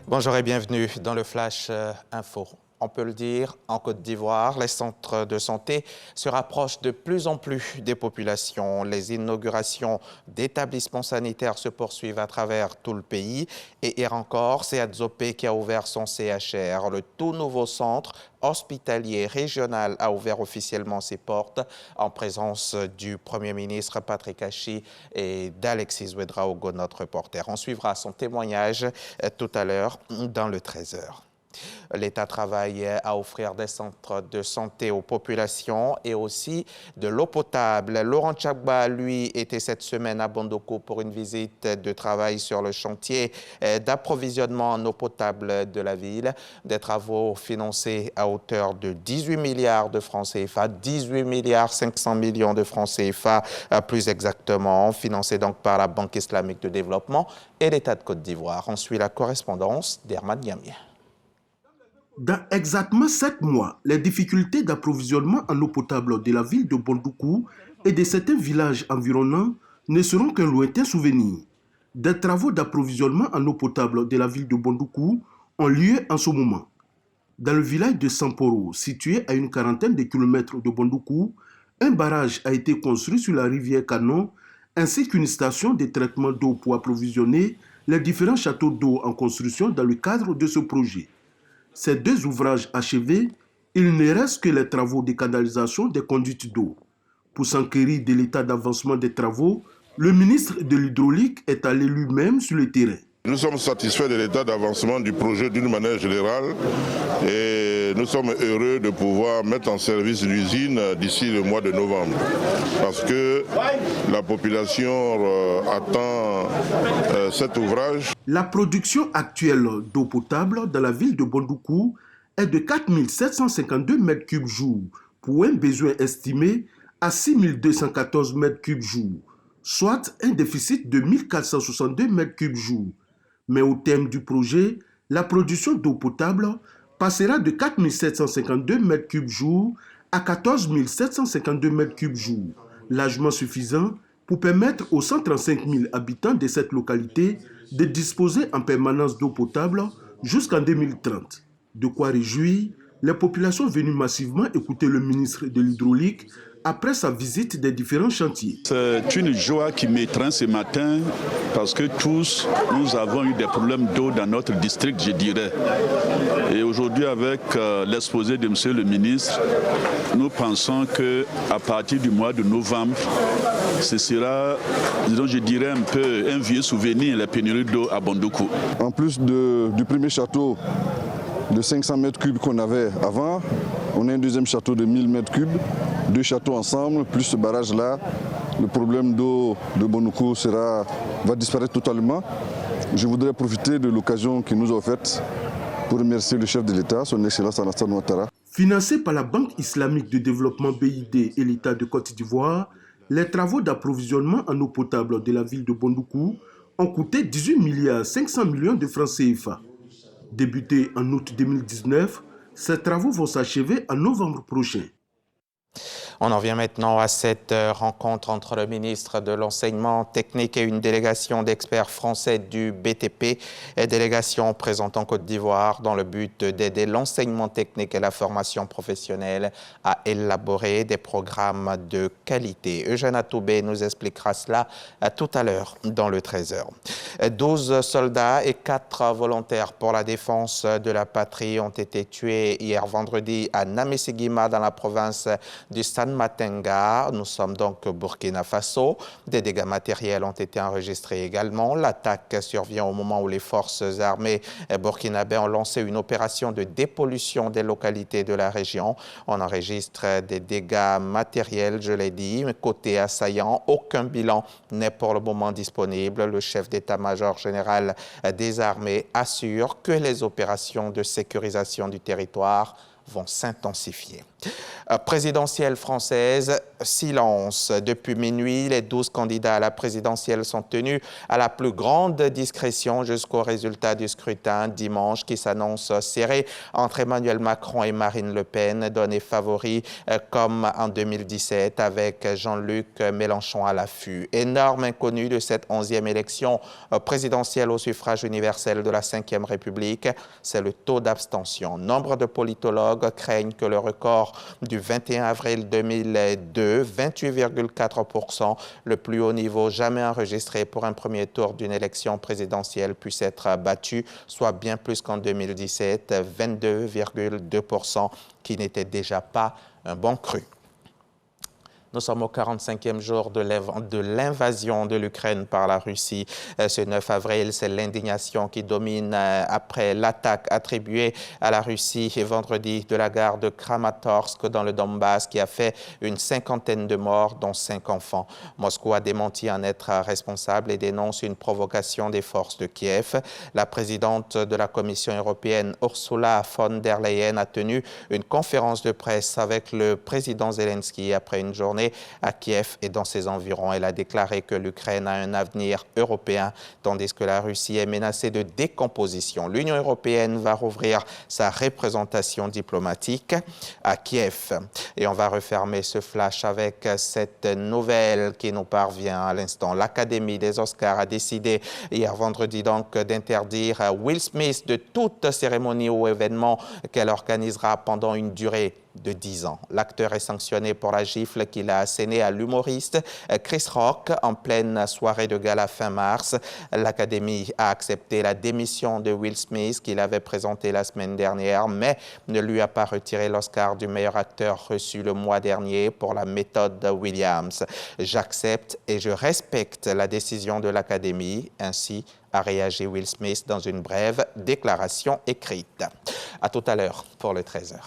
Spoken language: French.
Bonjour et bienvenue dans le Flash Info. On peut le dire, en Côte d'Ivoire, les centres de santé se rapprochent de plus en plus des populations. Les inaugurations d'établissements sanitaires se poursuivent à travers tout le pays. Et hier encore, c'est Adzopé qui a ouvert son CHR. Le tout nouveau centre hospitalier régional a ouvert officiellement ses portes en présence du Premier ministre Patrick Achi et d'Alexis Ouedraogo, notre reporter. On suivra son témoignage tout à l'heure dans le 13h. L'État travaille à offrir des centres de santé aux populations et aussi de l'eau potable. Laurent Tchagba, lui, était cette semaine à Bondoukou pour une visite de travail sur le chantier d'approvisionnement en eau potable de la ville. Des travaux financés à hauteur de 18 milliards de francs CFA, 18 milliards 500 millions de francs CFA plus exactement, financés donc par la Banque islamique de développement et l'État de Côte d'Ivoire. On suit la correspondance d'Herman Diamé. Dans exactement 7 mois, les difficultés d'approvisionnement en eau potable de la ville de Bondoukou et de certains villages environnants ne seront qu'un lointain souvenir. Des travaux d'approvisionnement en eau potable de la ville de Bondoukou ont lieu en ce moment. Dans le village de Samporo, situé à une quarantaine de kilomètres de Bondoukou, un barrage a été construit sur la rivière Canon ainsi qu'une station de traitement d'eau pour approvisionner les différents châteaux d'eau en construction dans le cadre de ce projet. Ces deux ouvrages achevés, il ne reste que les travaux de canalisation des conduites d'eau. Pour s'enquérir de l'état d'avancement des travaux, le ministre de l'Hydraulique est allé lui-même sur le terrain. Nous sommes satisfaits de l'état d'avancement du projet d'une manière générale et nous sommes heureux de pouvoir mettre en service l'usine d'ici le mois de novembre parce que la population attend cet ouvrage. La production actuelle d'eau potable dans la ville de Bondoukou est de 4 752 m3 jour pour un besoin estimé à 6 214 m3 jour, soit un déficit de 1 462 m3 jour. Mais au terme du projet, la production d'eau potable passera de 4 752 m3 jour à 14 752 m3 jour, largement suffisant pour permettre aux 135 000 habitants de cette localité de disposer en permanence d'eau potable jusqu'en 2030. De quoi réjouir les populations venues massivement écouter le ministre de l'Hydraulique après sa visite des différents chantiers. C'est une joie qui m'étreint ce matin parce que tous, nous avons eu des problèmes d'eau dans notre district, je dirais. Et aujourd'hui, avec l'exposé de monsieur le ministre, nous pensons qu'à partir du mois de novembre, ce sera, disons, je dirais un peu un vieux souvenir, la pénurie d'eau à Bondoukou. En plus du premier château de 500 m3 qu'on avait avant, on a un deuxième château de 1000 m3, deux châteaux ensemble, plus ce barrage-là. Le problème d'eau de Bondoukou va disparaître totalement. Je voudrais profiter de l'occasion qu'il nous a offerte pour remercier le chef de l'État, son Excellence Alassane Ouattara. Financés par la Banque islamique de développement BID et l'État de Côte d'Ivoire, les travaux d'approvisionnement en eau potable de la ville de Bondoukou ont coûté 18 milliards 500 millions de francs CFA. Débutés en août 2019, ces travaux vont s'achever en novembre prochain. On en vient maintenant à cette rencontre entre le ministre de l'Enseignement technique et une délégation d'experts français du BTP, délégation présente en Côte d'Ivoire dans le but d'aider l'enseignement technique et la formation professionnelle à élaborer des programmes de qualité. Eugène Atoubé nous expliquera cela tout à l'heure dans le 13h. 12 soldats et 4 volontaires pour la défense de la patrie ont été tués hier vendredi à Namesigima dans la province du San Matenga. Nous sommes donc au Burkina Faso. Des dégâts matériels ont été enregistrés également. L'attaque survient au moment où les forces armées burkinabées ont lancé une opération de dépollution des localités de la région. On enregistre des dégâts matériels, je l'ai dit, mais côté assaillant, aucun bilan n'est pour le moment disponible. Le chef d'état-major général des armées assure que les opérations de sécurisation du territoire vont s'intensifier. Présidentielle française, silence. Depuis minuit, les 12 candidats à la présidentielle sont tenus à la plus grande discrétion jusqu'au résultat du scrutin dimanche qui s'annonce serré entre Emmanuel Macron et Marine Le Pen, donnés favoris comme en 2017 avec Jean-Luc Mélenchon à l'affût. Énorme inconnu de cette 11e élection présidentielle au suffrage universel de la Ve République, c'est le taux d'abstention. Nombre de politologues craignent que le record du 21 avril 2002, 28,4%, le plus haut niveau jamais enregistré pour un premier tour d'une élection présidentielle, puisse être battu, soit bien plus qu'en 2017, 22,2%, qui n'était déjà pas un bon cru. Nous sommes au 45e jour de l'invasion de l'Ukraine par la Russie. Ce 9 avril, c'est l'indignation qui domine après l'attaque attribuée à la Russie vendredi de la gare de Kramatorsk dans le Donbass qui a fait une 50aine de morts, dont 5 enfants. Moscou a démenti en être responsable et dénonce une provocation des forces de Kiev. La présidente de la Commission européenne, Ursula von der Leyen, a tenu une conférence de presse avec le président Zelensky après une journée à Kiev et dans ses environs. Elle a déclaré que l'Ukraine a un avenir européen, tandis que la Russie est menacée de décomposition. L'Union européenne va rouvrir sa représentation diplomatique à Kiev. Et on va refermer ce flash avec cette nouvelle qui nous parvient à l'instant. L'Académie des Oscars a décidé hier vendredi donc d'interdire Will Smith de toute cérémonie ou événement qu'elle organisera pendant une durée de 10 ans. L'acteur est sanctionné pour la gifle qu'il a assénée à l'humoriste Chris Rock en pleine soirée de gala fin mars. L'Académie a accepté la démission de Will Smith qu'il avait présentée la semaine dernière, mais ne lui a pas retiré l'Oscar du meilleur acteur reçu le mois dernier pour la méthode Williams. J'accepte et je respecte la décision de l'Académie, ainsi a réagi Will Smith dans une brève déclaration écrite. À tout à l'heure pour le 13h.